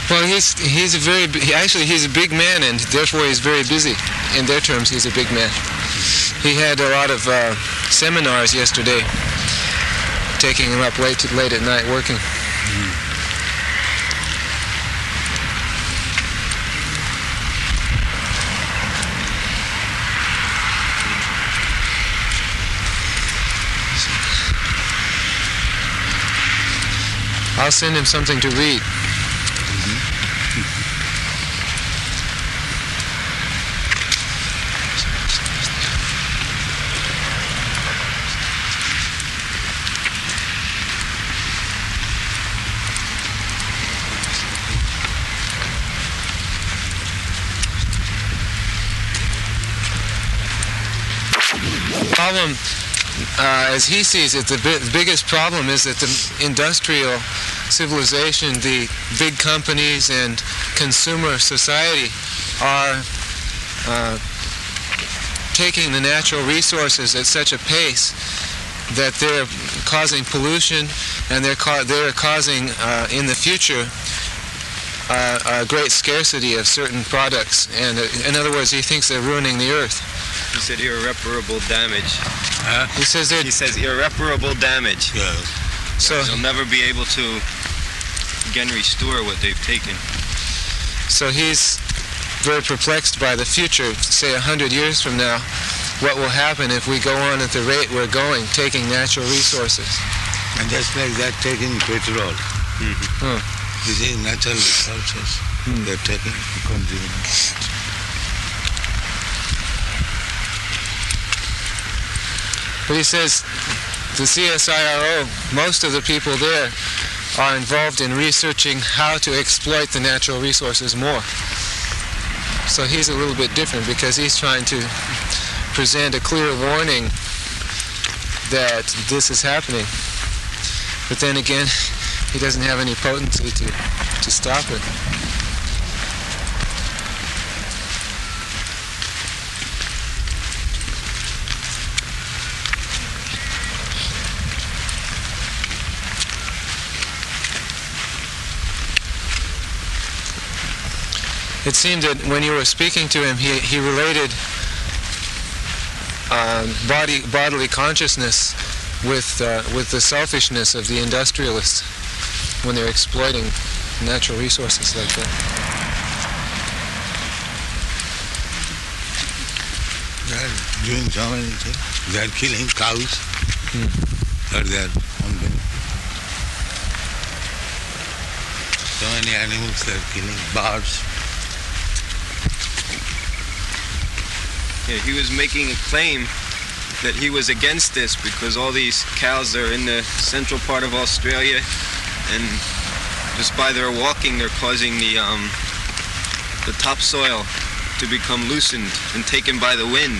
Well, he's a big man, and therefore he's very busy. In their terms, he's a big man. He had a lot of seminars yesterday, taking him up late at night working. I'll send him something to read. Problem, as he sees it, the biggest problem is that the industrial civilization, the big companies and consumer society are taking the natural resources at such a pace that they're causing pollution, and they're causing in the future a great scarcity of certain products. And in other words, he thinks they're ruining the earth. He said irreparable damage. He says irreparable damage. Yeah. So they'll never be able to again restore what they've taken. So he's very perplexed by the future. Say 100 years from now, what will happen if we go on at the rate we're going, taking natural resources? And just like that, taking petrol. This is natural resources. They're taking, consuming. But he says the CSIRO, most of the people there are involved in researching how to exploit the natural resources more. So he's a little bit different because he's trying to present a clear warning that this is happening. But then again, he doesn't have any potency to stop it. It seemed that when you were speaking to him, he related bodily consciousness with the selfishness of the industrialists when they're exploiting natural resources like that. They're doing so many things. They're killing cows. Or they're hunting. So many animals they're killing. Birds. Yeah, he was making a claim that he was against this because all these cows are in the central part of Australia, and just by their walking they're causing the topsoil to become loosened and taken by the wind.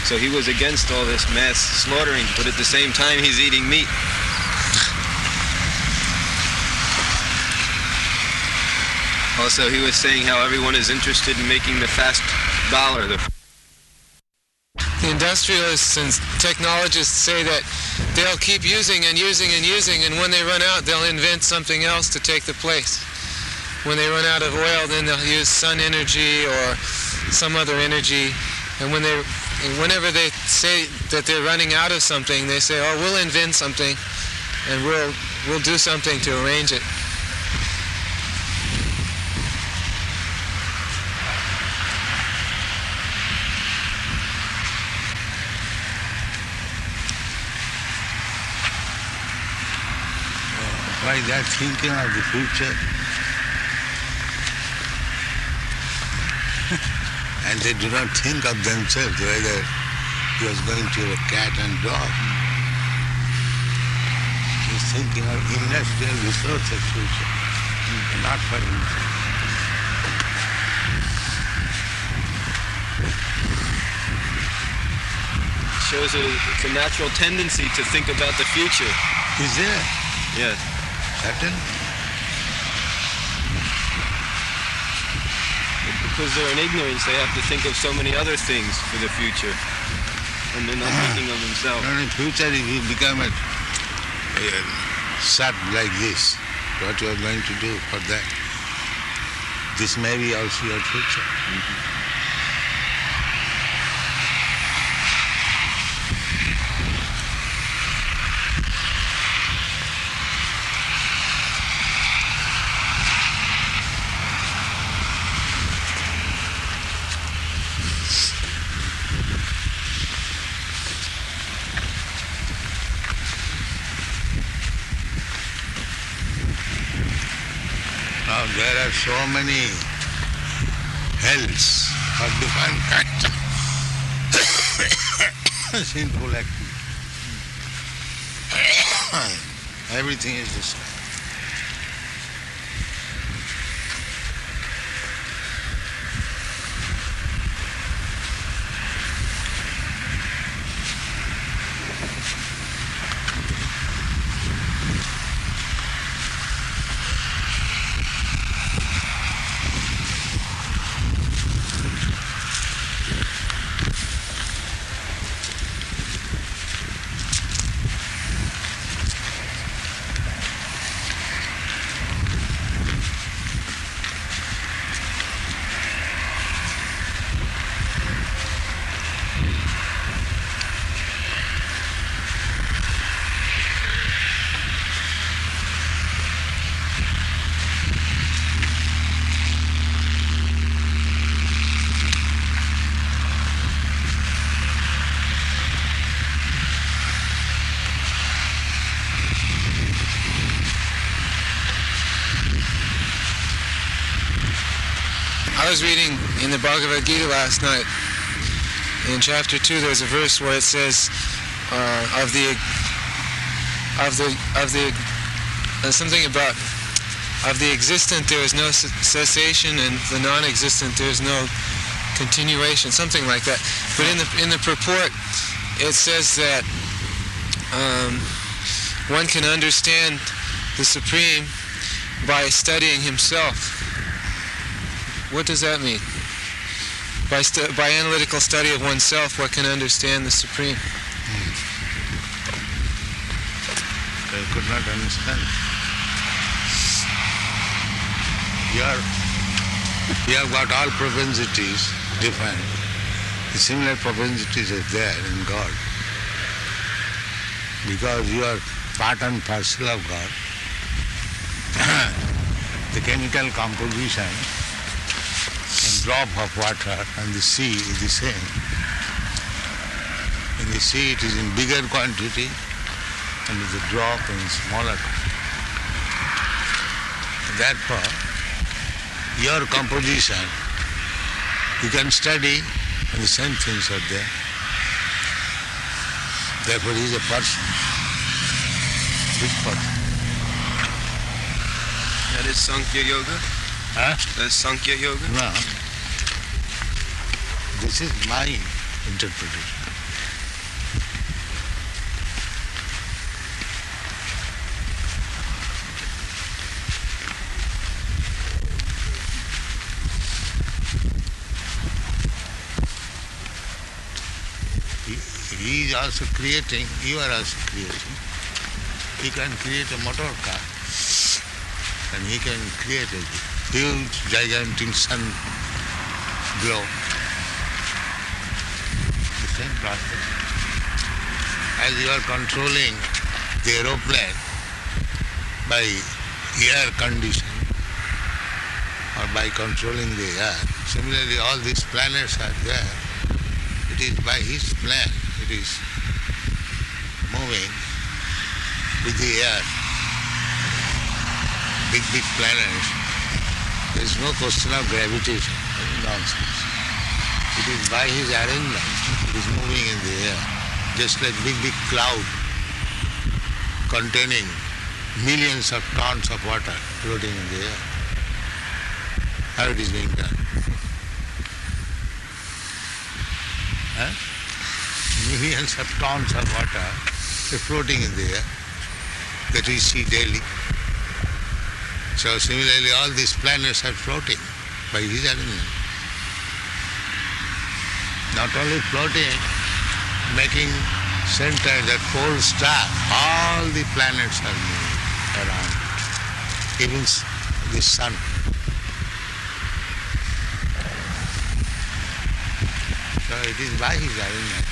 So he was against all this mass slaughtering, but at the same time he's eating meat. Also, he was saying how everyone is interested in making the fast dollar. The industrialists and technologists say that they'll keep using and using and using, and when they run out, they'll invent something else to take the place. When they run out of oil, then they'll use sun energy or some other energy. And whenever they say that they're running out of something, they say, "Oh, we'll invent something, and we'll do something to arrange it." Why they're thinking of the future. And they do not think of themselves, whether he was going to a cat and dog. He's thinking of industrial resources future, not for himself. Shows it's a natural tendency to think about the future. Is there? Yeah. Certain? Because they're in ignorance, they have to think of so many other things for the future, and they're not thinking of themselves. In the future, if you become a sap like this, what you are going to do for that? This may be also your future. Now there are so many hells of different kinds of sinful activity. Everything is the same. I was reading in the Bhagavad Gita last night. In chapter 2, there's a verse where it says, something about of the existent there is no cessation, and the non-existent there is no continuation, something like that. But in the purport, it says that one can understand the Supreme by studying himself. What does that mean? By analytical study of oneself, one can understand the Supreme. I could not understand. You have got all propensities defined. The similar propensities are there in God. Because you are part and parcel of God. The chemical composition and drop of water and the sea is the same. In the sea it is in bigger quantity and the drop in smaller quantity. Therefore, your composition, you can study and the same things are there. Therefore he is a person, big person. That is Sankhya Yoga? Huh? That's Sankhya Yoga? No. This is my interpretation. He is also creating, you are also creating. He can create a motor car and he can create a huge, gigantic sun globe. The same process. As you are controlling the aeroplane by air condition or by controlling the air, similarly all these planets are there. It is by his plan. It is moving with the air. Big planets. There is no question of gravitation. Nonsense. It is by his arrangement. It is moving in the air. Just like big cloud containing millions of tons of water floating in the air. How it is being done? Huh? Millions of tons of water floating in the air that we see daily. So similarly all these planets are floating by his arrangement. Not only floating, making center, that pole star, all the planets are moving around. Even the sun. So it is by his arrangement.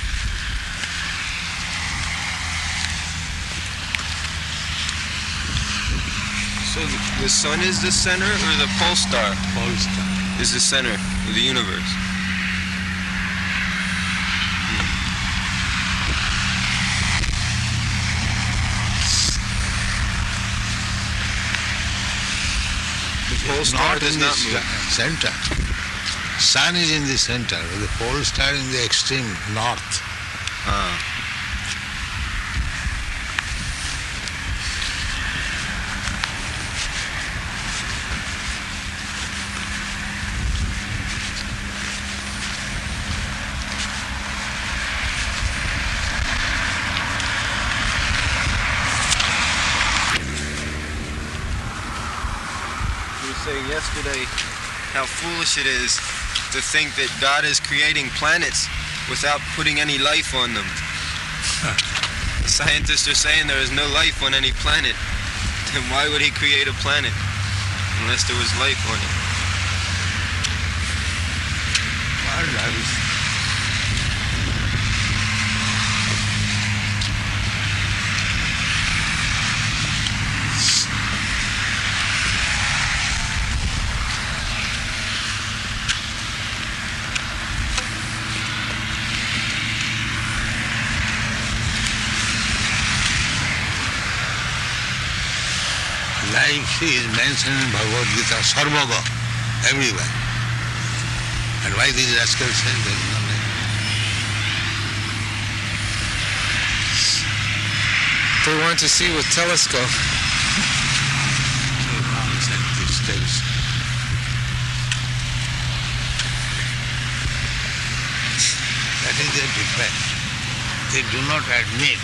So the sun is the center, or the pole star Pole star. is the center of the universe? The pole star does in not the move. center. Sun is in the center, the pole star in the extreme north. Ah. You were saying yesterday how foolish it is to think that God is creating planets without putting any life on them. The scientists are saying there is no life on any planet. Then why would he create a planet unless there was life on it? Well, that is life is mentioned in Bhagavad Gita, Sarvaga, everywhere. And why these rascals say there is no life? They want to see with telescope. So nonsense, this tells. That is their defect. They do not admit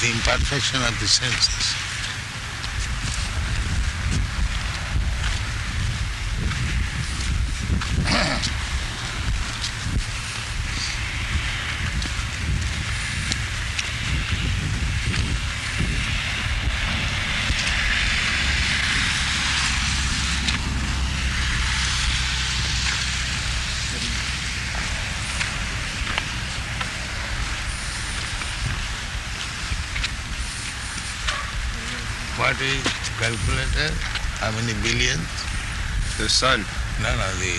the imperfection of the senses. What is calculated? How many billions? The sun. No, the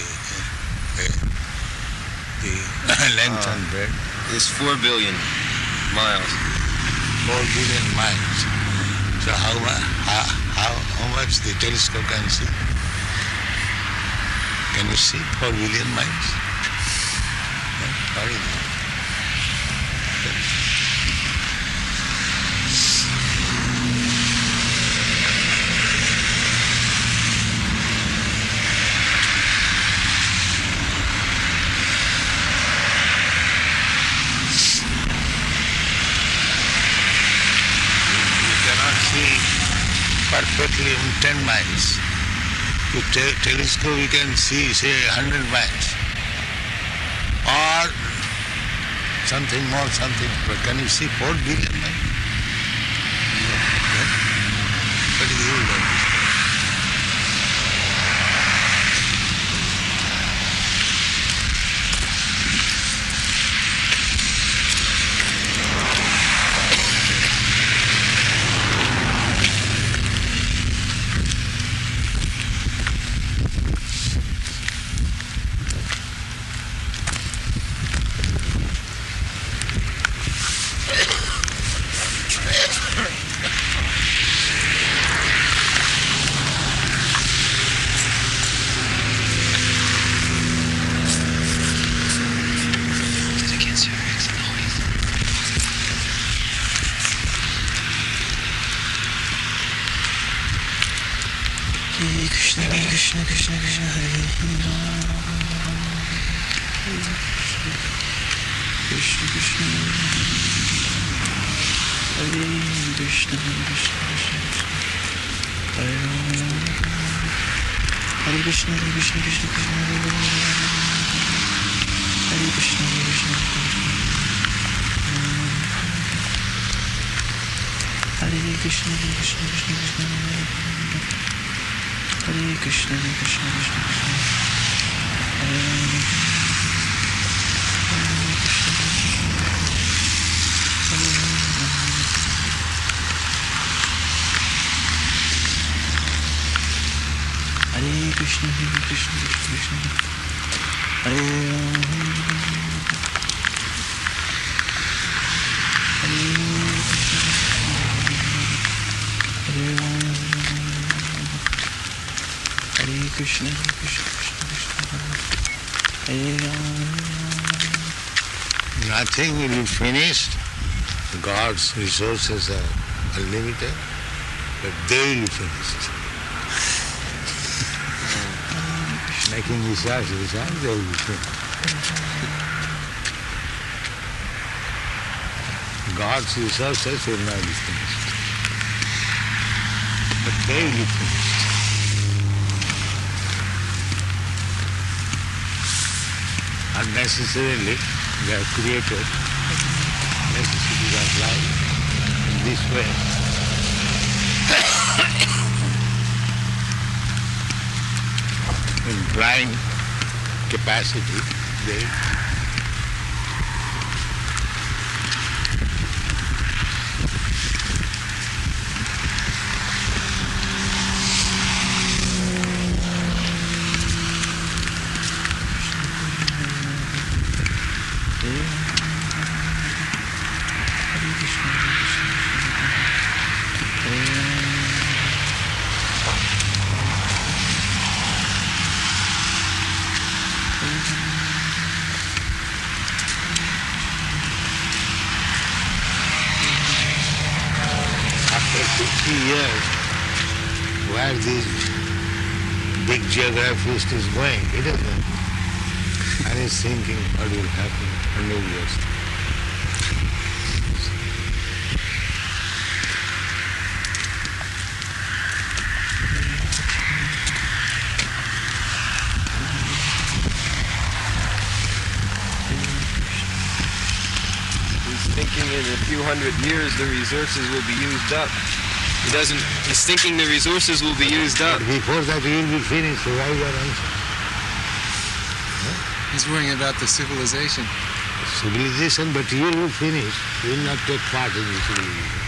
length and breadth. Is 4 billion miles. 4 billion miles. So how much the telescope can see? Can you see 4 billion miles? What is it? Perfectly in 10 miles. With telescope you can see, say, 100 miles. Or something more, something. But can you see 4 billion miles? No. What is the use of this? Krishna Krishna Krishna Krishna Hare Krishna Krishna Hare Krishna Krishna Krishna Hare Hare Krishna Krishna Krishna Krishna Hare Krishna Krishna Hare Krishna Krishna Krishna Krishna Hare Krishna Krishna Krishna Krishna Hare Hare Krishna, Hare Krishna, Krishna Krishna, Hare Rama, Hare Rama, Hare Krishna, Krishna Krishna, Hare Rama. Nothing will be finished. God's resources are unlimited, but they will be finished. Making research, they will be finished. God's resources will not be finished, but they will be finished. Unnecessarily, they have created necessities of life in this way. In drawing capacity, they after 50 years, where this big geographist is going, he doesn't know. And he's thinking what will happen in 100 years. He's thinking in a few hundred years the resources will be used up. He's thinking the resources will be used up. But before that he will be finished, so why you are answering? He's worrying about the civilization. Civilization, but you will be finished. You will not take part in the civilization.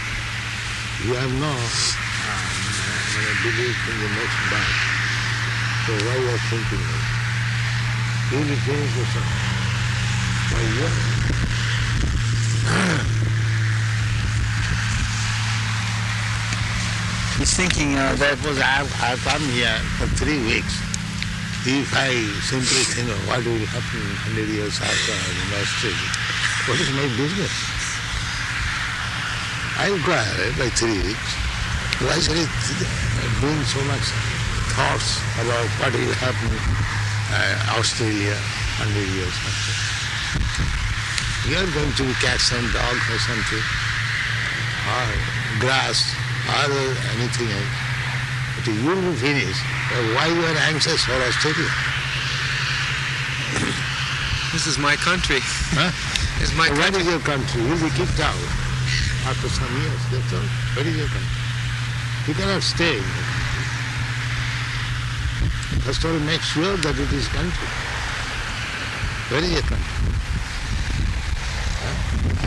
You have no belief in the next birth. So why you are thinking of it? You will be finished or something. Why you are? He's thinking that Suppose I come here for 3 weeks. If I simply think of what will happen in 100 years after in Australia, what is my business? I will go ahead by 3 weeks. Why should I doing so much thoughts about what will happen in Australia 100 years after? You are going to catch some dog or something, or grass, or anything else. But you will be finished. Why you are anxious for Australia? This is my country. Huh? This is my What country. is your country? You will be kicked out after some years. That's all. What is your country? You cannot stay in your country. First of all, make sure that it is country. Where is your country?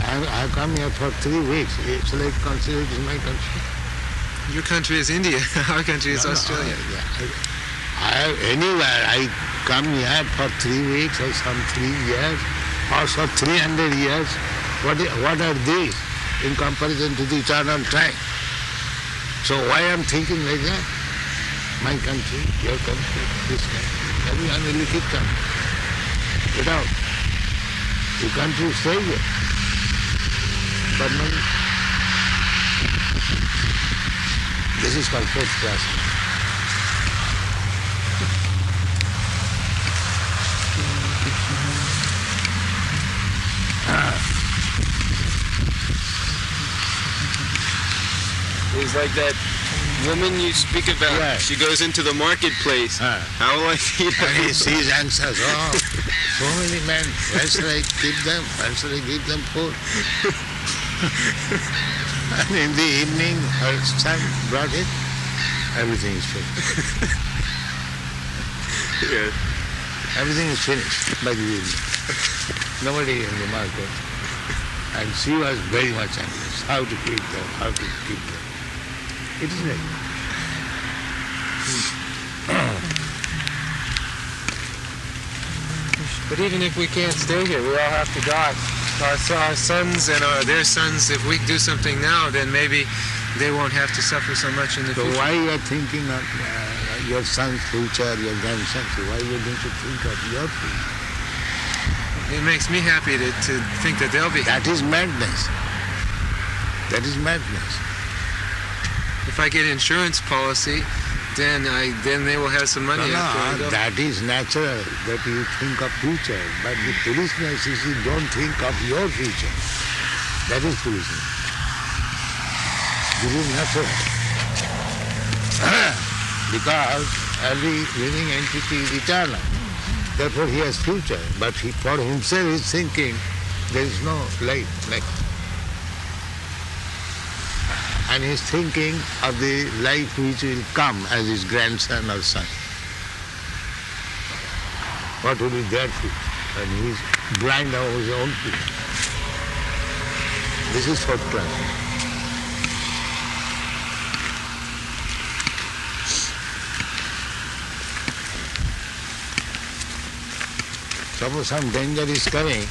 I come here for 3 weeks. Shall I consider it is my country? Your country is India. Our country is No, Australia. Anywhere I come here for 3 weeks or some 3 years or for 300 years, what are these in comparison to the eternal time? So why I'm thinking like that? My country, your country, this country, everyone will keep coming. Get out. Your country stay here. But no, this is called fourth class. It's like that woman you speak about. Yeah. She goes into the marketplace. Ah. How will I feed her? And he sees anxious, oh, so many men, where shall I keep them? Where shall I give them food? And in the evening, her son brought it, everything is finished. Yeah. Everything is finished by the evening. Nobody in the market. And she was very much anxious, how to keep them, how to keep them. It is like But even if we can't stay here, we all have to die. Our sons and their sons, if we do something now, then maybe they won't have to suffer so much in the So future. why you are thinking of your son's future, your grandson's future? Why you don't think of your future? It makes me happy to think that they'll be happy. That is madness. That is madness. If I get insurance policy, then they will have some money after I go. That is natural that you think of future. But the foolishness is you don't think of your future. That is foolishness. This is natural. Because every living entity is eternal. Therefore he has future. But for himself he is thinking there is no life next. And he is thinking of the life which will come as his grandson or son. What will be their future? And he is blind about his own future. This is fourth class. Suppose some danger is coming,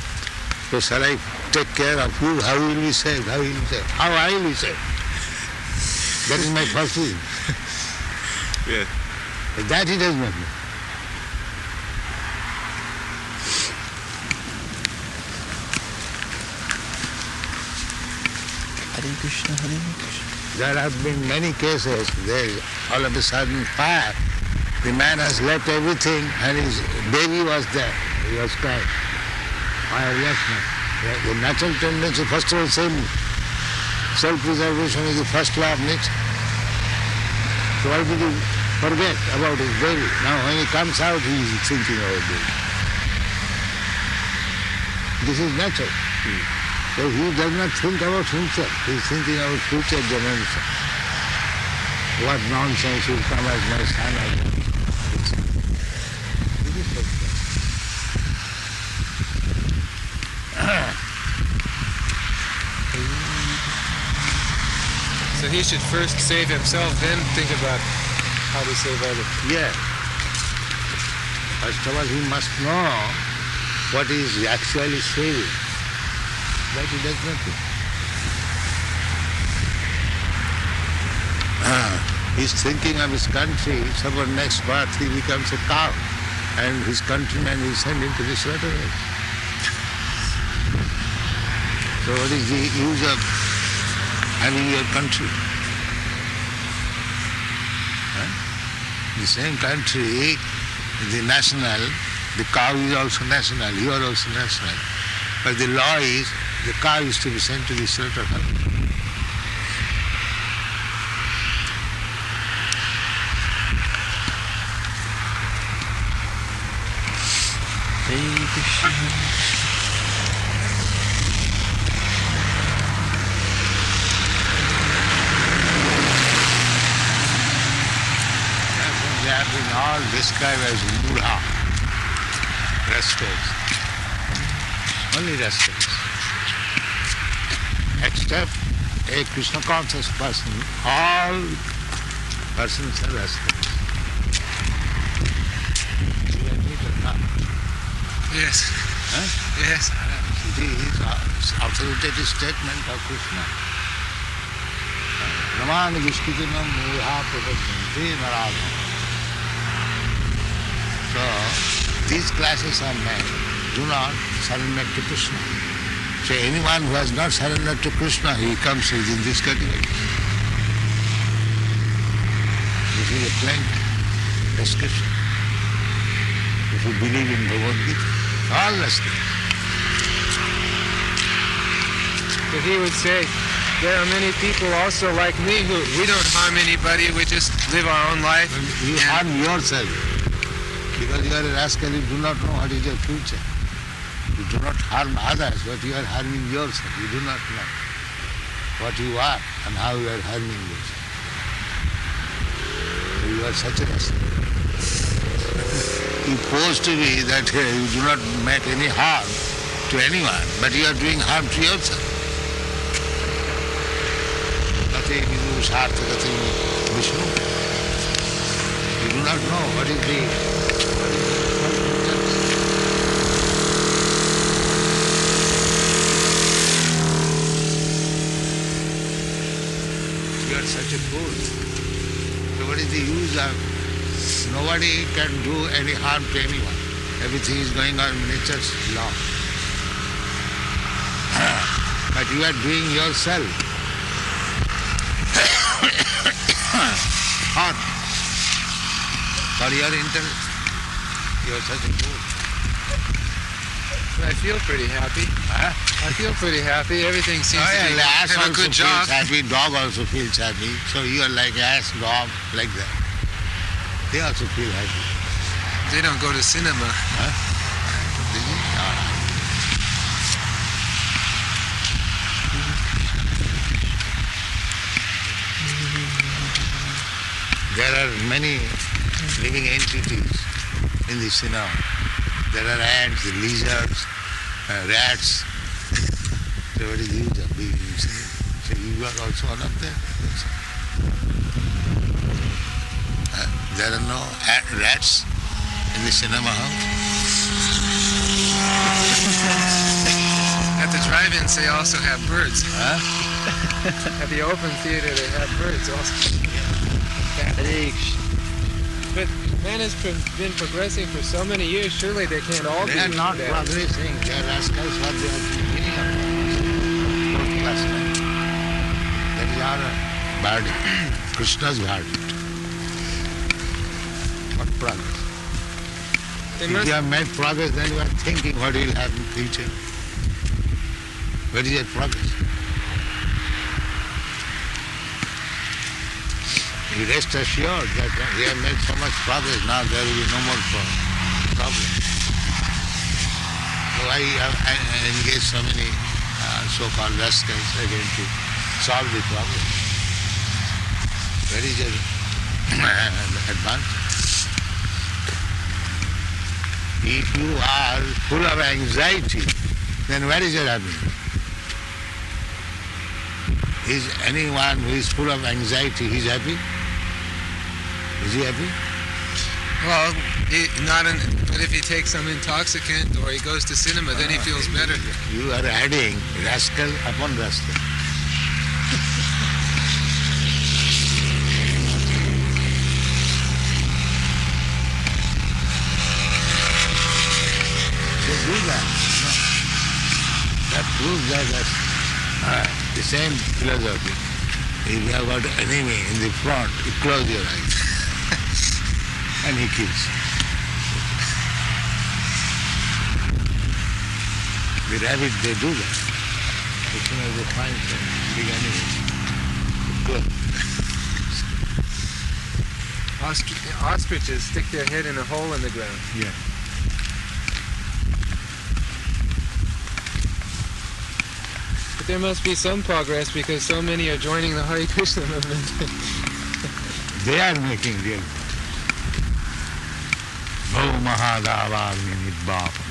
so shall I take care of you? How will we save? How will we save? How I will save? That is my first thing. Yeah. That he does not know. Hare Krishna, Hare Krishna. There have been many cases, there is all of a sudden fire. The man has left everything and his baby was there. He was crying. Fire left him. The natural tendency, first of all, self-preservation is the first law of nature. So why did he forget about his baby? Now when he comes out, he is thinking about baby. This is natural. So he does not think about himself. He is thinking about future generation. What nonsense will come as my son or daughter. This is first class. So he should first save himself, then think about how to save others. Yeah. First of all, he must know what he is actually saving. But he does not know. He's thinking of his country. Suppose next birth he becomes a cow and his countrymen will send him to the slaughterhouse. So what is the use of having your country? The same country, the national, the cow is also national, you are also national. But the law is, the cow is to be sent to the slaughterhouse. Hare Krishna. They have been all described as mudha, rascals. Only rascals. Except a Krishna conscious person, all persons are rascals. You admit or not? Yes. Huh? Yes. It is authoritative statement of Krishna. Namani vishkitinam mudha prabhajanti naradha. So, these classes of men do not surrender to Krishna. So anyone who has not surrendered to Krishna, he comes within this category. This is a plain description. If you believe in Bhagavad Gita, all rascals. But he would say, there are many people also like me who we don't harm anybody, we just live our own life. You harm yourself. Because you are a rascal, you do not know what is your future. You do not harm others, but you are harming yourself. You do not know what you are and how you are harming yourself. So you are such a rascal. You pose to be that you do not make any harm to anyone, but you are doing harm to yourself. Nothing is sarthakati Vishnu. You do not know what is the such a fool. So what is the use of... Nobody can do any harm to anyone. Everything is going on in nature's law. But you are doing yourself harm for your interest. You are such a fool. I feel pretty happy. Huh? I feel pretty happy. Everything seems to be Ass have a also good job. feels happy, dog also feels happy. So you are like ass, dog, like that. They also feel happy. They don't go to cinema. Huh? Did you? All right. There are many living entities in the cinema. There are ants, lizards, rats. So what is the use of being in cinema? So you are also one of them. There are no rats in the cinema house. At the drive-ins, they also have birds. Huh? At the open theater, they have birds also. But man has been progressing for so many years. Surely they can't all They be are not bad. progressing. They are rascals what they are beginning of fourth class man. That is our verdict. Krishna's verdict. What progress? They If must, you have made progress, then you are thinking what will happen in future. What is your progress? You rest assured that we have made so much progress, now there will be no more problem. So I engage so many so-called rascals again to solve the problem. Where is your advantage? If you are full of anxiety, then where is your happiness? Is anyone who is full of anxiety, he is happy? Is he happy? well, but if he takes some intoxicant or he goes to cinema, then he feels better. You are adding rascal upon rascal. They do that. No. That proves that the same philosophy. If you have got an enemy in the front, you close your eyes and he kills. The rabbit, they do that. As soon as they find some big enemy, they close. Ostriches stick their head in a hole in the ground. Yeah. But there must be some progress because so many are joining the Hare Krishna movement. They are making real progress. Bhava Mahadavagni Nidbhava.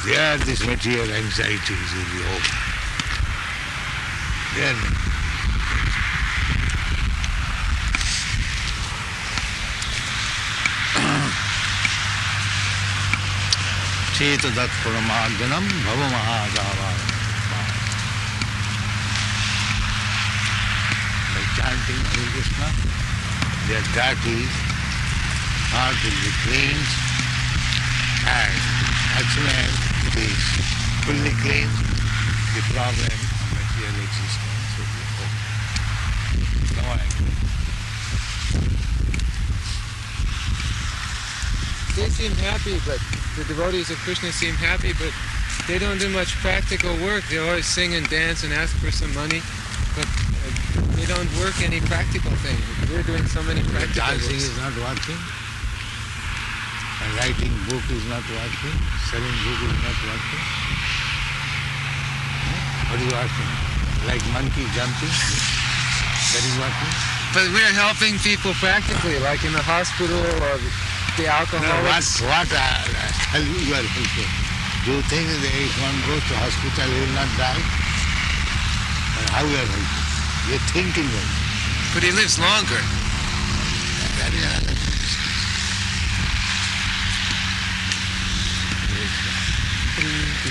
There this material anxiety is really over. They are making. Chetadat Paramarjanam Bhava Mahadavagni. By chanting Hare Krishna, their dirty heart will be cleansed, and as soon as it is fully cleansed, the problem of material existence will be over. No anger. They seem happy, but the devotees of Krishna seem happy, but they don't do much practical work. They always sing and dance and ask for some money, but they don't work any practical thing. We're doing so many practical Dancing works. is not working, and writing book is not working, selling book is not working. What is working? Like monkey jumping? That is working? But we're helping people practically, like in the hospital or the No, alcoholics. what hell you are helping? Do you think that if one goes to hospital he will not die? And how you are helping? You are thinking of it. But he lives longer. That is another thing.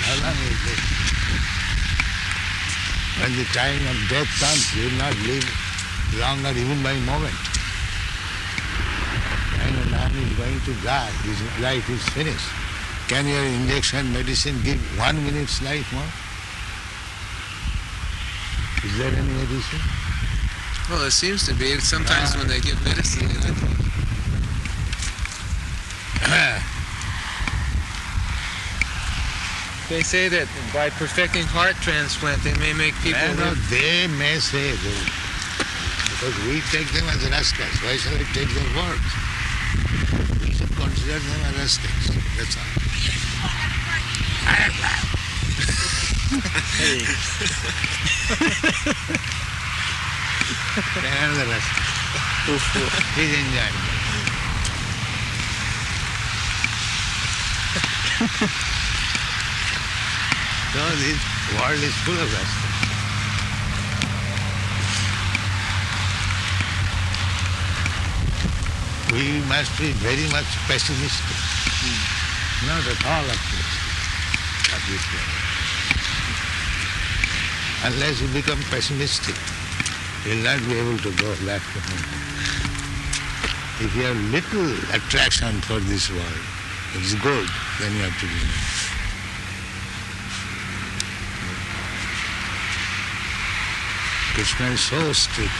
How long is it? When the time of death comes, you will not live longer even by moment. When a man is going to die, his life is finished. Can your injection medicine give 1 minute's life more? Is there any medicine? Well, it seems to be. Sometimes when they give medicine, they live. They say that by perfecting heart transplant, they may make people No, live. they may say, because we take them as rascals. Why shall I take their words? We should consider them as rascals. That's all. They are the rascals. He's enjoying. So this world is full of rascals. We must be very much pessimistic. Not at all optimistic at this point. Unless you become pessimistic, you'll not be able to go back to home. If you have little attraction for this world, it's good, then you have to be. Krishna is so strict.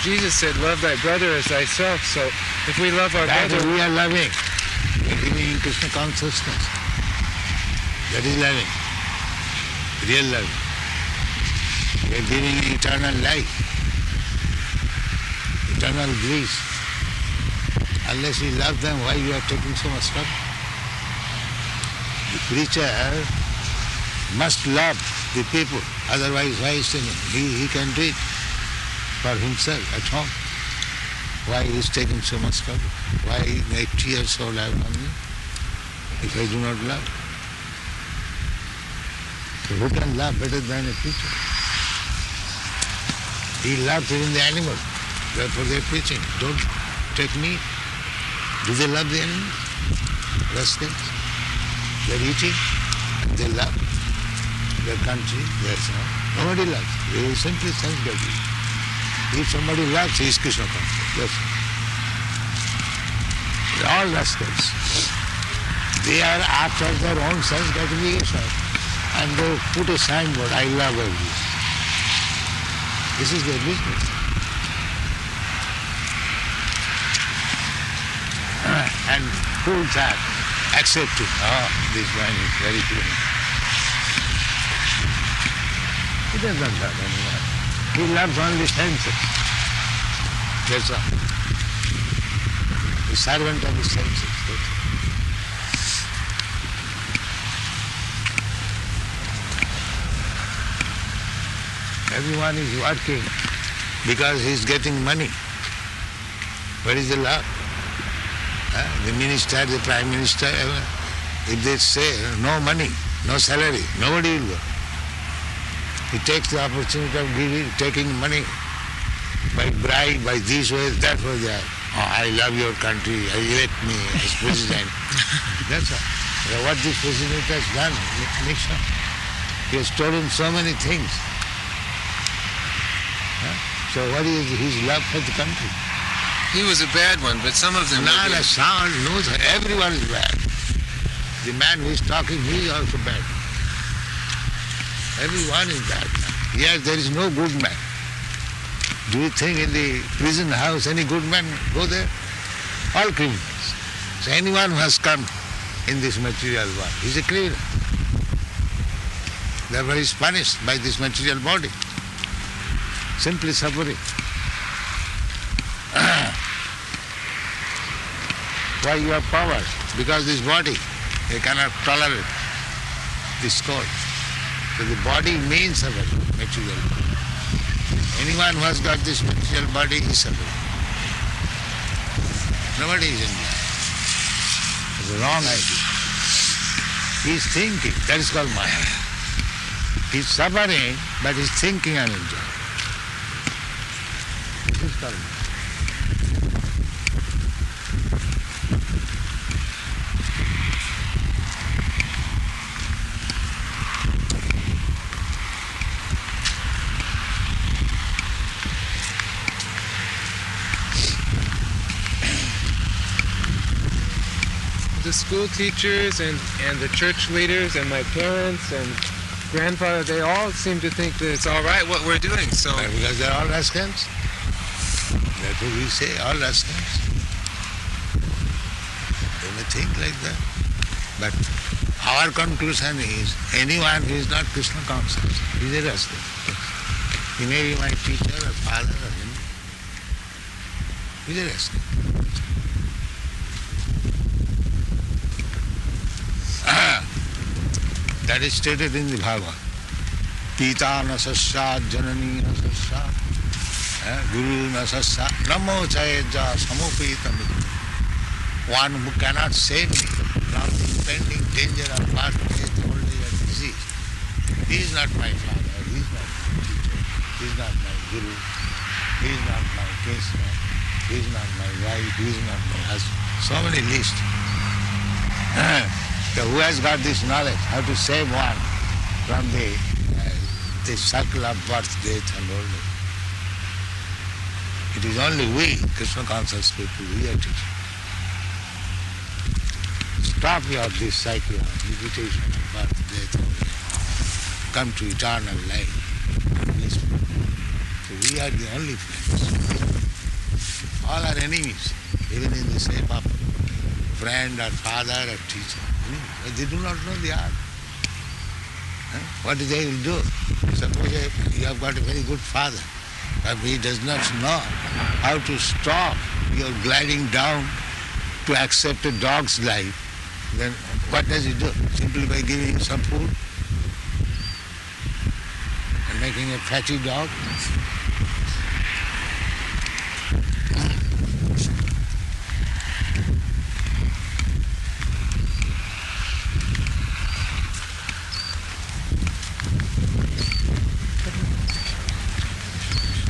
Jesus said, love thy brother as thyself. So if we love our That brother, we are loving. We are living in Krishna consciousness. That is loving. Real love. We are giving eternal life. Eternal bliss. Unless we love them, why you are taking so much trouble? The preacher must love the people, otherwise why is he can do it for himself at home. Why he is taking so much trouble? Why make tears so loud on me if I do not love? So who can love better than a preacher? He loves even the animal. Therefore they are preaching. Don't take meat. Do they love the animals? Rascals. They are eating. They love their country, their son. Nobody loves. They are simply sense-getting. If somebody loves, he is Krishna conscious. That's all. They are all rascals. They are after their own sense gratification, and they put a signboard, I love everyone. This is their business. And fools are accepting, this man is very clean. He doesn't love anyone. He loves only senses. That's all. The servant of his senses. That's all. Everyone is working because he is getting money. Where is the love? The minister, the prime minister, if they say no money, no salary, nobody will go. He takes the opportunity of taking money by bribe, by this way, that way, that. I love your country, elect me as president. That's all. What this president has done, Nixon, he has stolen so many things. So what is his love for the country? he was a bad one, but some of them were Not a good. sound knows everyone is bad. The man who is talking, he is also bad. Everyone is bad. Yes, there is no good man. Do you think in the prison house any good man go there? All criminals. So anyone who has come in this material world, he is a criminal. Therefore he is punished by this material body. Simply suffering. Why you have power? Because this body, they cannot tolerate this cold. So the body means suffering, material body. Anyone who has got this material body is suffering. Nobody is enjoying. It's a wrong idea. He is thinking, that is called Maya. He is suffering, but he is thinking and enjoying. This is called Maya. the school teachers and the church leaders and my parents and grandfather, they all seem to think that it's all right what we're doing. So Because they're all rascals. That's what we say, all rascals. They may think like that. But our conclusion is, anyone who is not Krishna conscious is a rascal. He may be my teacher or father or him. He's a rascal. That is stated in the Bhagavad. Pita na sasyat, janani na sasyat, guru na sasyat, namo chayeja samopitam. One who cannot save me from the impending danger of birth, death, old age and disease. He is not my father, he is not my teacher, he is not my guru, he is not my kinsman, he is not my wife, he is not my husband. So many lists. So who has got this knowledge, how to save one from the circle of birth, death and old age? It is only we, Krishna conscious people, we are teaching. Stop this cycle of repetition of birth, death, old age. Come to eternal life. So we are the only friends. All are enemies, even in the shape of friend or father or teacher. They do not know the art. What they will do? Suppose you have got a very good father, but he does not know how to stop your gliding down to accept a dog's life. Then what does he do? Simply by giving him some food and making a fatty dog?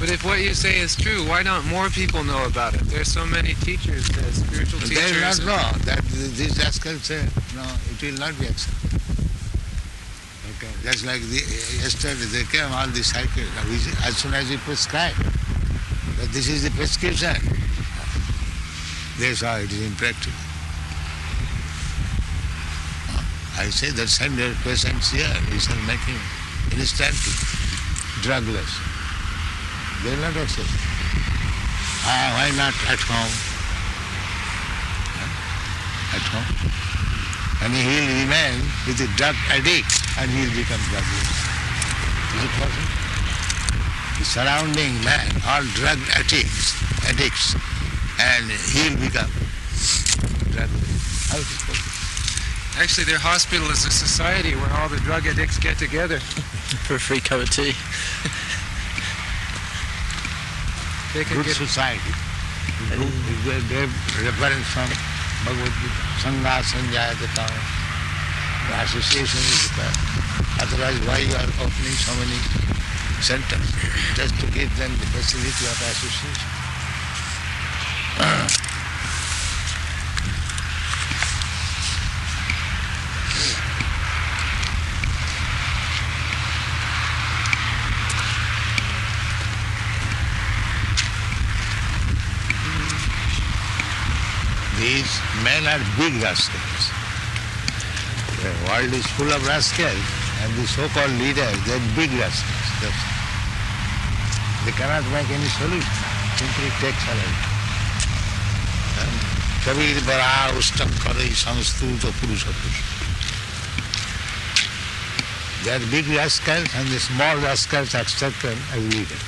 but if what you say is true, why don't more people know about it? There's so many teachers, spiritual teachers. They will not know that these rascals say, no, it will not be accepted. Okay, just like yesterday they came, all the cycle, as soon as we prescribe, that this is the prescription, they saw it is impractical. I say that send your patients here, we shall make him instantly drugless. They will not accept. Why not at home? At home. And he will remain with a drug addict and he will become drugless. Is it possible? The surrounding man, all drug addicts, and he will become drugless. How is it possible? Actually, their hospital is a society where all the drug addicts get together. For a free cup of tea. They can Good get society. They have reference from Bhagavad Gita. Sangha Sanjayate Kama. The association is required. Otherwise, why you are opening so many centers? Just to give them the facility of association. These men are big rascals. The world is full of rascals, and the so-called leaders, they are big rascals. They cannot make any solution. Simply take salary. Kabir bara ustam karai samstuta purusha purusha. They are big rascals, and the small rascals accept them as leaders.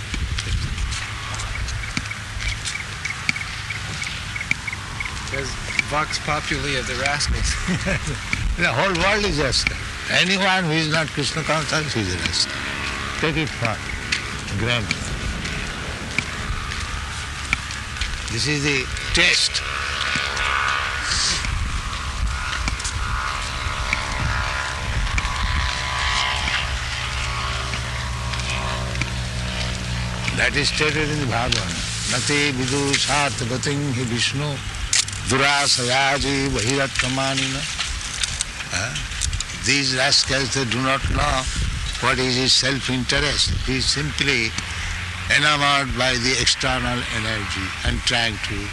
There's vox populi of the rascals. The whole world is rascal. Anyone who is not Krishna conscious is a rascal. Take it for granted. This is the test. That is stated in the Bhagavad. Nate vidushat gating hi Vishnu durasayaji vahiratkamanina. These rascals, they do not know what is his self-interest. He is simply enamored by the external energy and trying to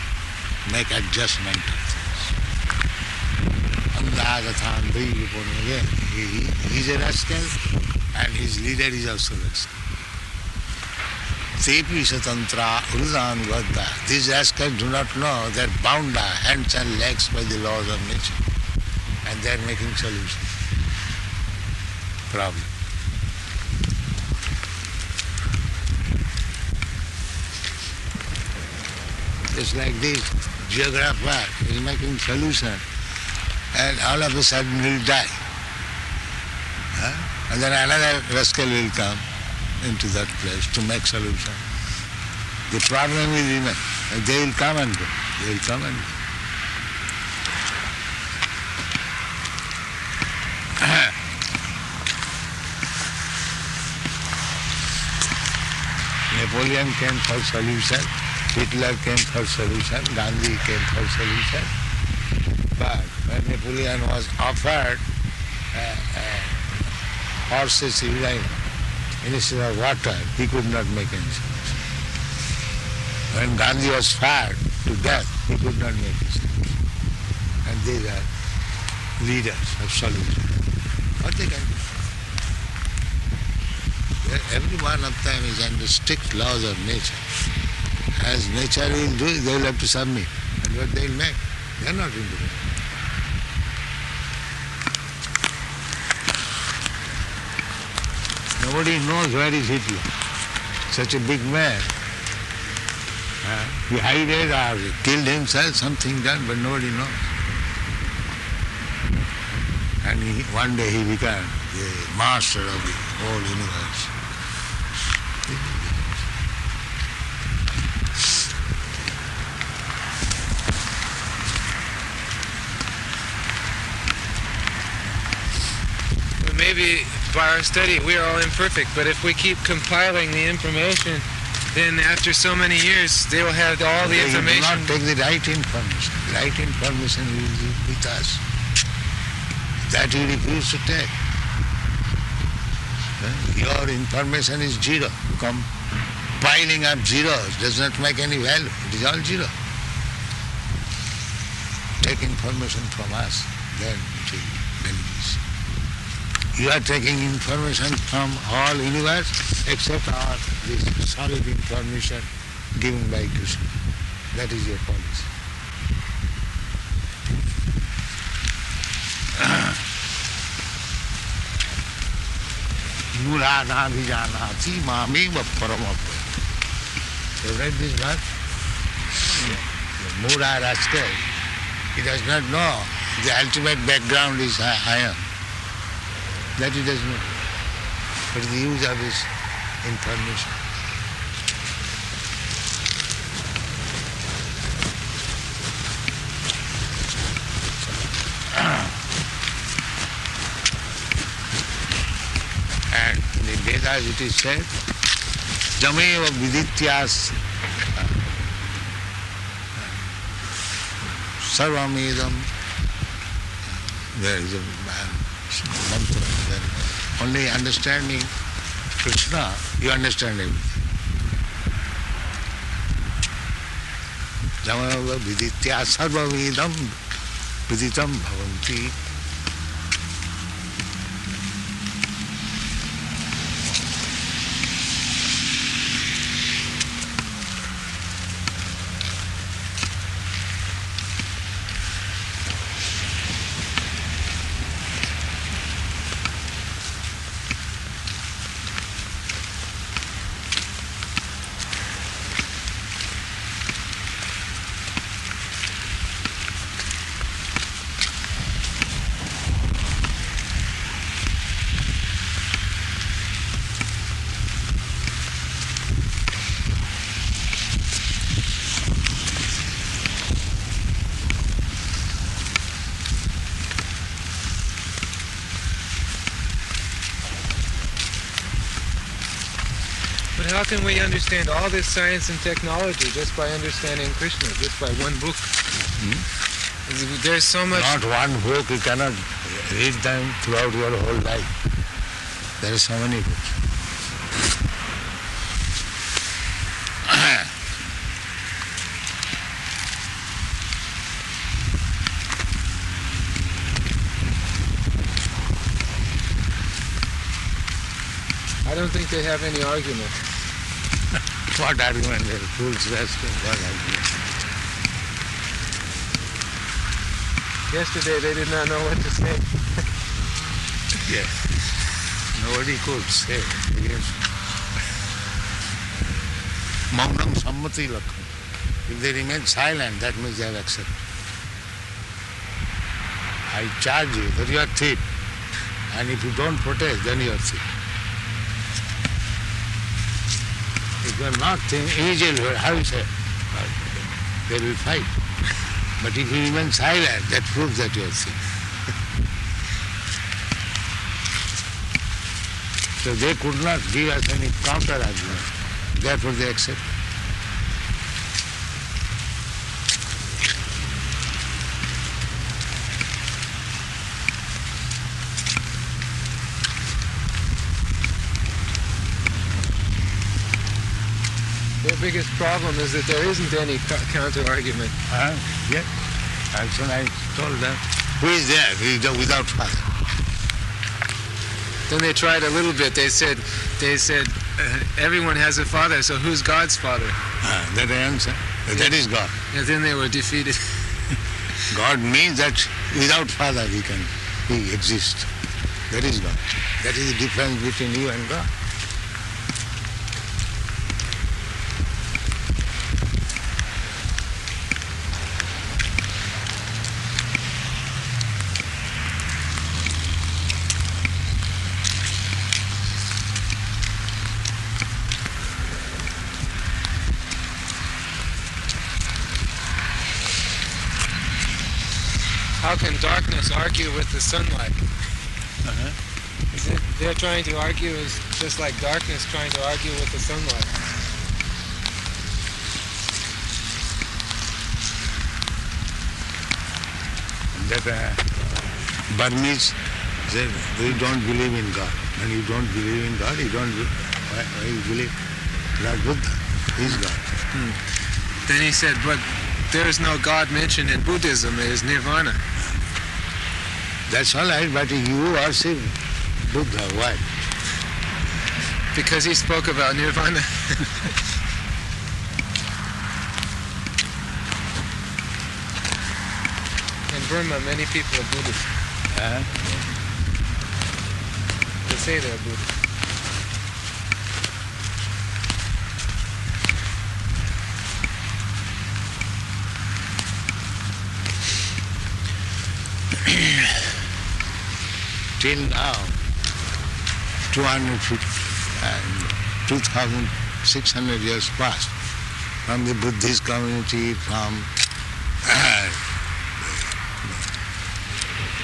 make adjustment of things. He's a rascal and his leader is also rascal. Tepi satantra urudanvadda. These rascals do not know they are bound by hands and legs by the laws of nature. And they are making solutions. Problem. Just like this geographer is making solution and all of a sudden will die. And then another rascal will come into that place to make solution. The problem will remain. They will come and go. They will come and go. Napoleon came for solution, Hitler came for solution, Gandhi came for solution. But when Napoleon was offered horses urine instead of water, he could not make any solution. When Gandhi was fired to death, he could not make a solution. And these are leaders of solution. What they can do? Every one of them is under strict laws of nature. As nature will do, they will have to submit. And what they will make, they are not into it. Nobody knows where is Hitler. Such a big man. He hided or killed himself, something done, but nobody knows. And one day he became the master of the whole universe. Maybe by our study we are all imperfect, but if we keep compiling the information, then after so many years they will have all the information. You do not take the right information. Right information will be with us. That you refuse to take. Your information is zero. Compiling up zeros does not make any value. It is all zero. Take information from us, then it will benefit. You are taking information from all universe except this solid information given by Krishna. That is your policy. Muradadhijanati mameva paramapya. You read this verse? Mura rascal. He does not know the ultimate background is I am. That he does not. But the use of his information. And in the Vedas it is said, Jameva vidityas sarvamedam. There is a mantra. Only understanding Krishna, you understand everything. Jameva viditya sarvavedam viditam bhavanti. But how can we understand all this science and technology just by understanding Krishna, just by one book? There's so much... Not one book, you cannot read them throughout your whole life. There are so many books. don't think they have any argument. What argument? They're fools rascals. What argument? Yesterday they did not know what to say. Yes. Nobody could say against Maunam Sammati Lakham. If they remain silent, that means they have accepted. I charge you that you are thief. And if you don't protest, then you are thief. If you are not immediately, how you say? They will fight. But if you remain silent, that proves that you are thief. So they could not give us any counter argument. Therefore they accept. Their biggest problem is that there isn't any counter argument. Yes. And so I told them, who is there? Who is there without father? Then they tried a little bit. They said, everyone has a father, so who's God's father? That I answer. That is God. And then they were defeated. God means that without father he exists. That is God. That is the difference between you and God. How can darkness argue with the sunlight? They're trying to argue is just like darkness trying to argue with the sunlight. That Burmese said, you don't believe in God. And you don't believe in God, why you believe? Lord Buddha is God. Then he said, but there is no God mentioned in Buddhism, it is nirvana. That's all right, but you worship Buddha. Why? Because he spoke about nirvana. In Burma, many people are Buddhist. They say they're Buddhist. Till now, 2,600 years passed from the Buddhist community, from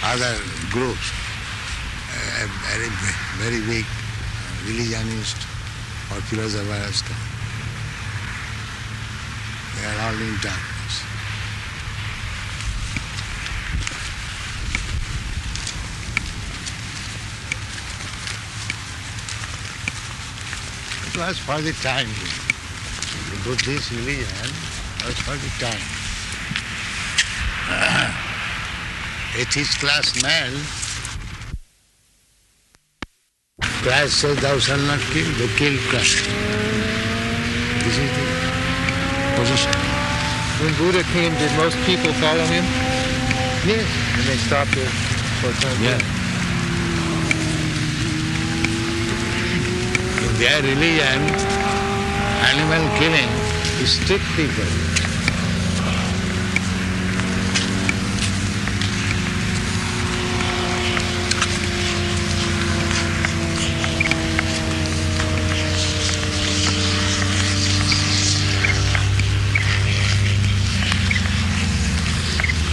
other groups, very big religionist or philosophers. They are all in darkness. It was for the time. The Buddhist religion was for the time. Atheist class man, Christ says, thou shalt not kill, they kill Christ. This is the position. When Buddha came, did most people follow him? Yes. And they stopped it for a time? Yeah. In their religion, animal killing is strict people.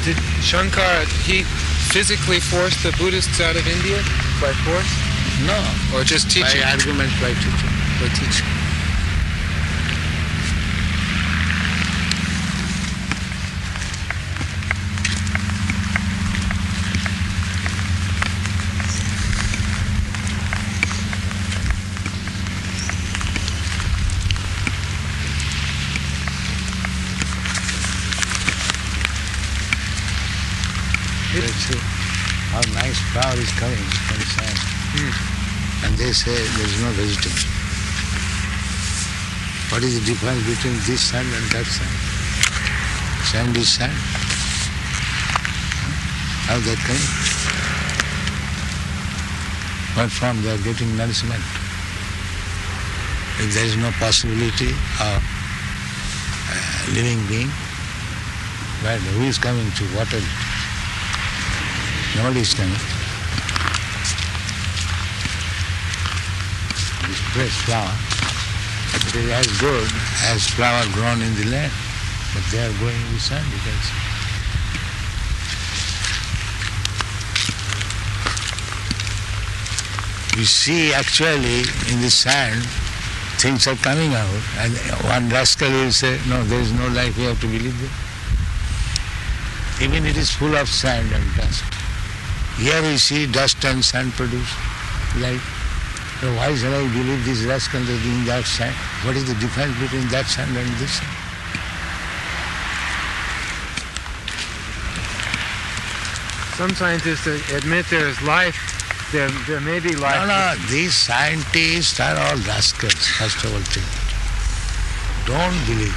Did Shankar, he physically forced the Buddhists out of India by force? No. Or just teaching? By arguments, by teaching. By teaching. Let's see how nice flower is coming from the sand. and they say there is no vegetation. What is the difference between this sand and that sand? Sand is sand. How that came? What from they are getting nourishment? If there is no possibility of living being, well, who is coming to water it? Nobody is coming. This fresh flower, it is as good as flower grown in the land, but they are growing in the sun, you can see. We see actually in the sand things are coming out, and one rascal will say, no, there is no life, we have to believe that. Even it is full of sand and dust. Here we see dust and sand produce life. So why shall I believe this rascal is in that sand? What is the difference between that sand and this sand? Some scientists admit there is life. There may be life. No, these scientists are all rascals, first of all thing. Don't believe.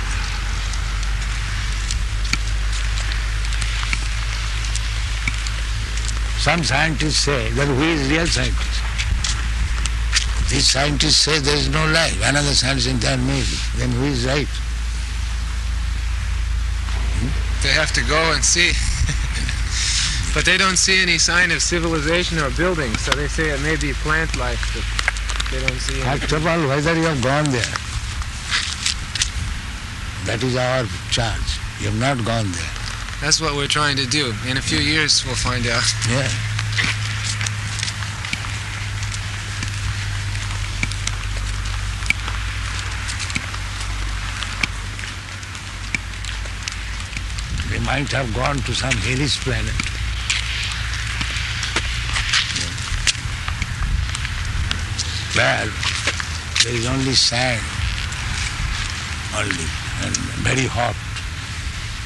Some scientists say that who is real scientist? These scientists say there is no life. Another scientist says there may be. Then who is right? They have to go and see. But they don't see any sign of civilization or buildings, so they say it may be plant life, but they don't see any. First of all, whether you have gone there, that is our charge. You have not gone there. That's what we're trying to do. In a few years, we'll find out. Yeah. They might have gone to some hellish planet. Where there is only sand, only, and very hot,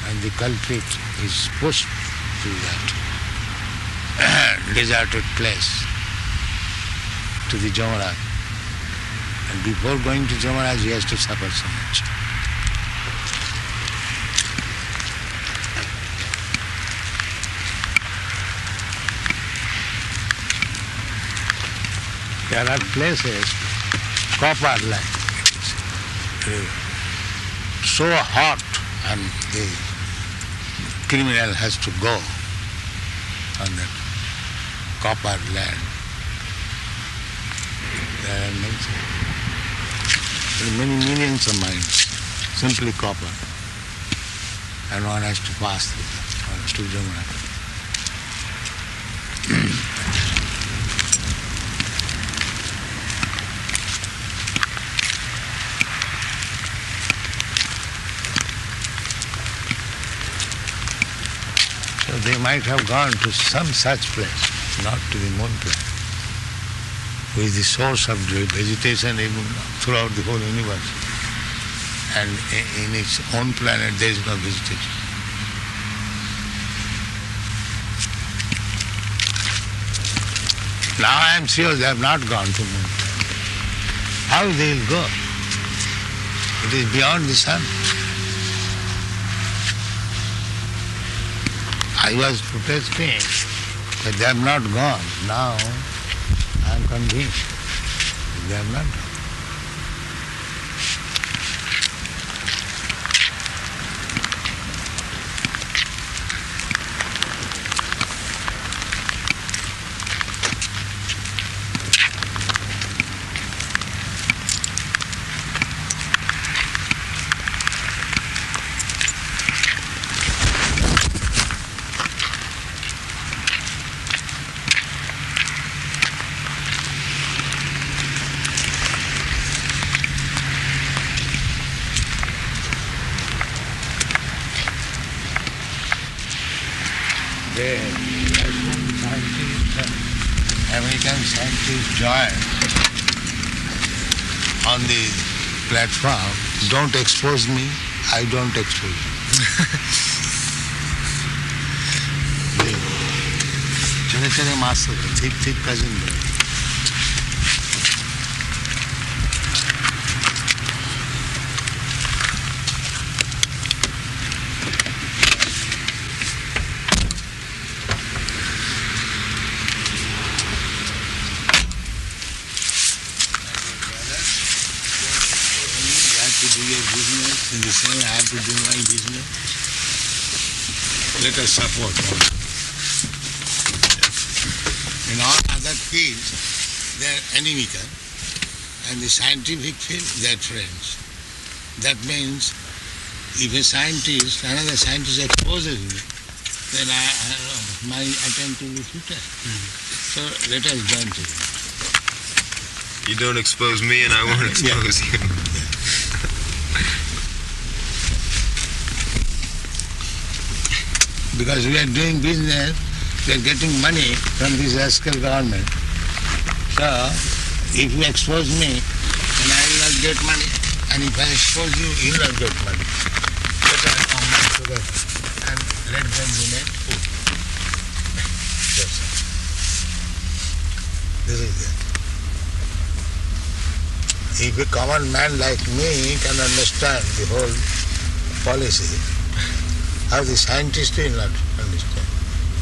and the culprit is pushed to that deserted place, to the Jamaraj. And before going to Jamaraj, he has to suffer so much. There are places, copper like, so hot, and the criminal has to go on that copper land. There are many millions of mines, simply copper, and one has to pass through that, to Jamuna. They might have gone to some such place, not to the moon planet, which is the source of vegetation even throughout the whole universe. And in its own planet there is no vegetation. Now I am sure they have not gone to moon planet. How they will go? It is beyond the sun. I was protesting, but they have not gone. Now I am convinced they have not gone. American scientists joined on the platform. Don't expose me, I don't expose you. छोटे छोटे master ठीक ठीक cousin to do your business, in the same I have to do my business. Let us support one. In all other fields, they are inimical, and the scientific field, they are friends. That means if a scientist, another scientist exposes me, then my attempt will be futile. So let us join together. You don't expose me and I won't expose you. Because we are doing business, we are getting money from this rascal government. So if you expose me, then I will not get money. And if I expose you, you will not get money. Let us combine together and let them remain poor. That's all. This is it. If a common man like me can understand the whole policy, how the scientists will not understand.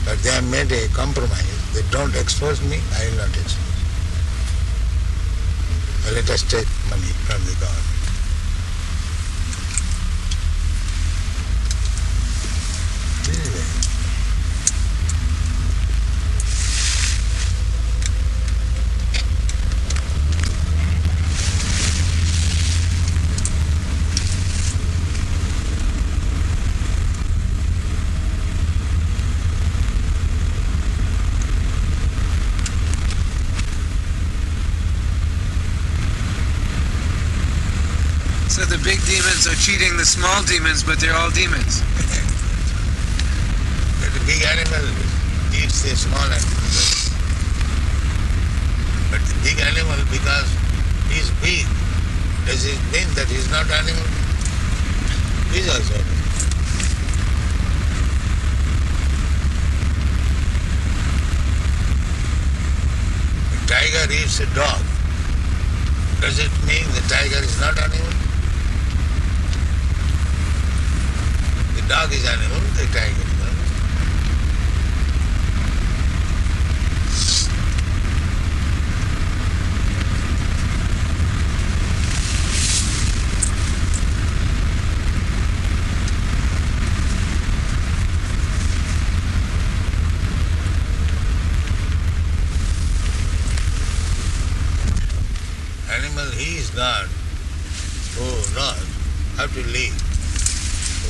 But they have made a compromise. They don't expose me, I will not expose. Let us take money from the government. This is it. So the big demons are cheating the small demons, but they're all demons. But the big animal eats the small animal. But the big animal, because he is big, does it mean that he is not animal? He is also animal. The tiger eats a dog. Does it mean the tiger is not animal? The dog is animal, the tiger is animal. Animal, he is God. Oh Lord, how to live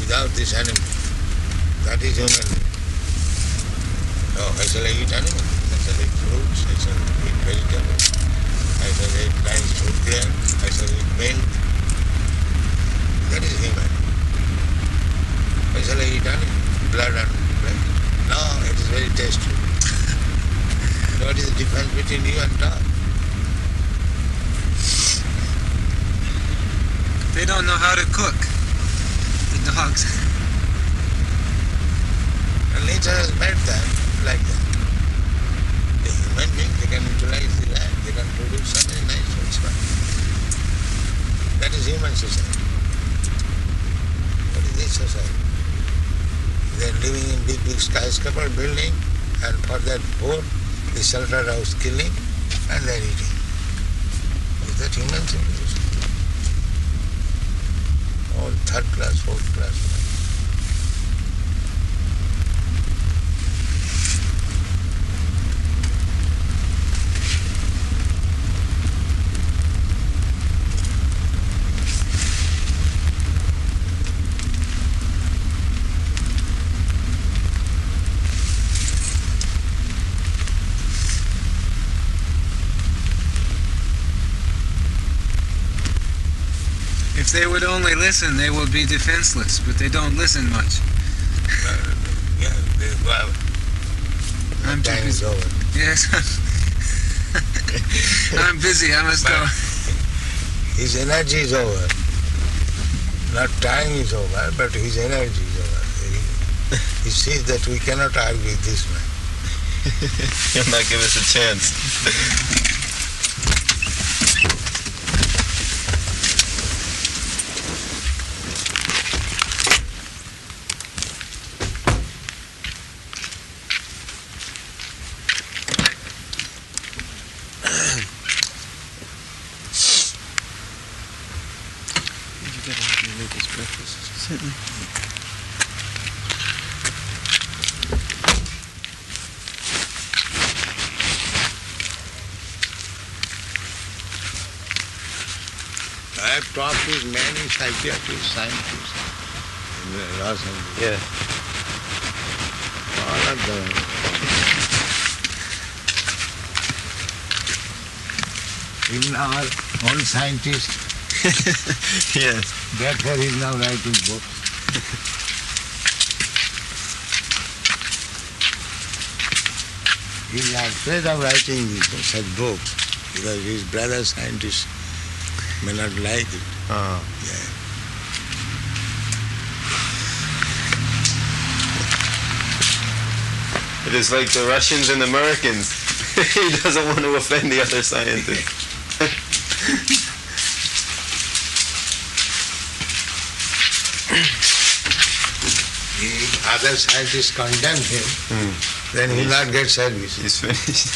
without this animal? That is human life. Oh, I shall eat animal, I shall eat fruits, I shall eat vegetables, I shall eat nice food there, I shall eat milk. That is human. I shall eat animal, blood and flesh. No, it is very tasty. What is the difference between you and dog? They don't know how to cook, the dogs. And nature has made them like that. The human being, they can utilize the land, they can produce something nice for fine. That is human society. What is this society? They are living in big, big skyscraper building, and for that poor, the shelter house killing, and they are eating. Is that human civilization? All third class, fourth class. If they would only listen, they would be defenseless, but they don't listen much. Yeah, they go out. I'm too Time is busy. over. Yes. I'm busy, I must go. His energy is over. Not time is over, but his energy is over. He sees that we cannot argue with this man. He'll not give us a chance. You gotta help me make this breakfast. Certainly. I have talked with many psychiatrists, scientists in Los Angeles. Yeah. All of them. Even our own scientist, Yes. that's why he's now writing books. He's afraid of writing such books because his brother scientists may not like it. Oh. Yeah. It is like the Russians and Americans. He doesn't want to offend the other scientists. If other scientists condemn him, then he will not get service. He's finished.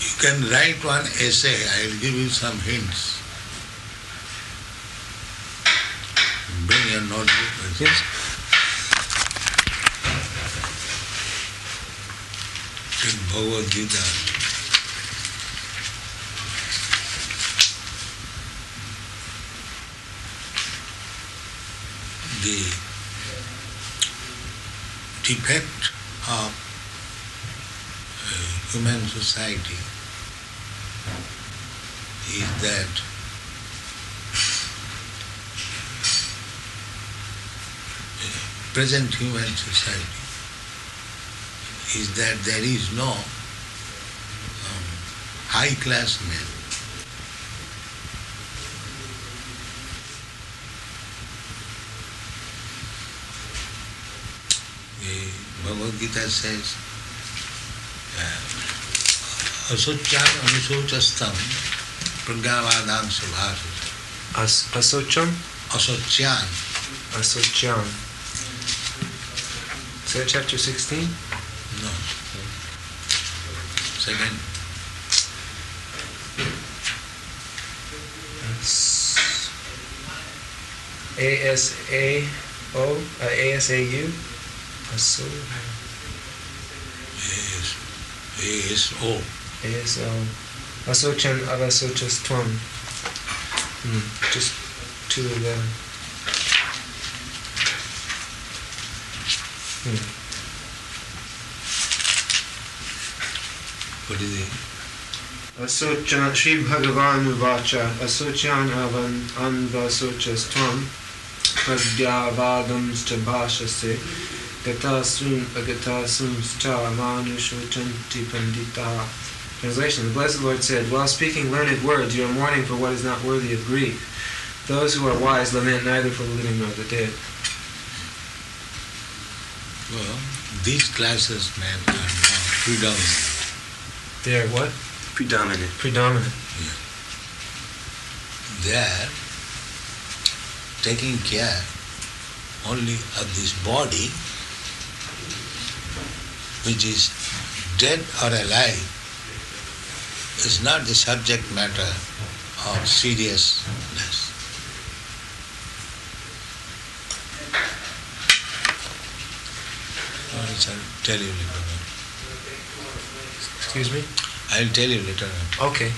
You can write one essay, I will give you some hints. Bring your notebook. Yes. Take Bhagavad Gita. The defect of human society is that present human society is that there is no high class man. The Bhagavad Gita says, Asocyan anusochastam prajnavadam subhasas. Asocham? Asocyan. Asocham. Is that chapter 16? No. Second. ASAO? ASAU? Aso? ASO. ASO. Asochan avasochas tvam. Just two of them. What is it? Asochan Sri Bhagavanu Vacha Asochan avan anvasochas tvam pragyavadams cha bhashase gatasum agatasum sta manushotanti pandita. Translation: The Blessed Lord said, while speaking learned words, you are mourning for what is not worthy of grief. Those who are wise lament neither for the living nor the dead. Well, these classes, men, are now predominant. They are what? Predominant. Predominant. They are taking care only of this body, which is dead or alive, is not the subject matter of seriousness. I'll tell you later on. Excuse me? I'll tell you later on. Okay.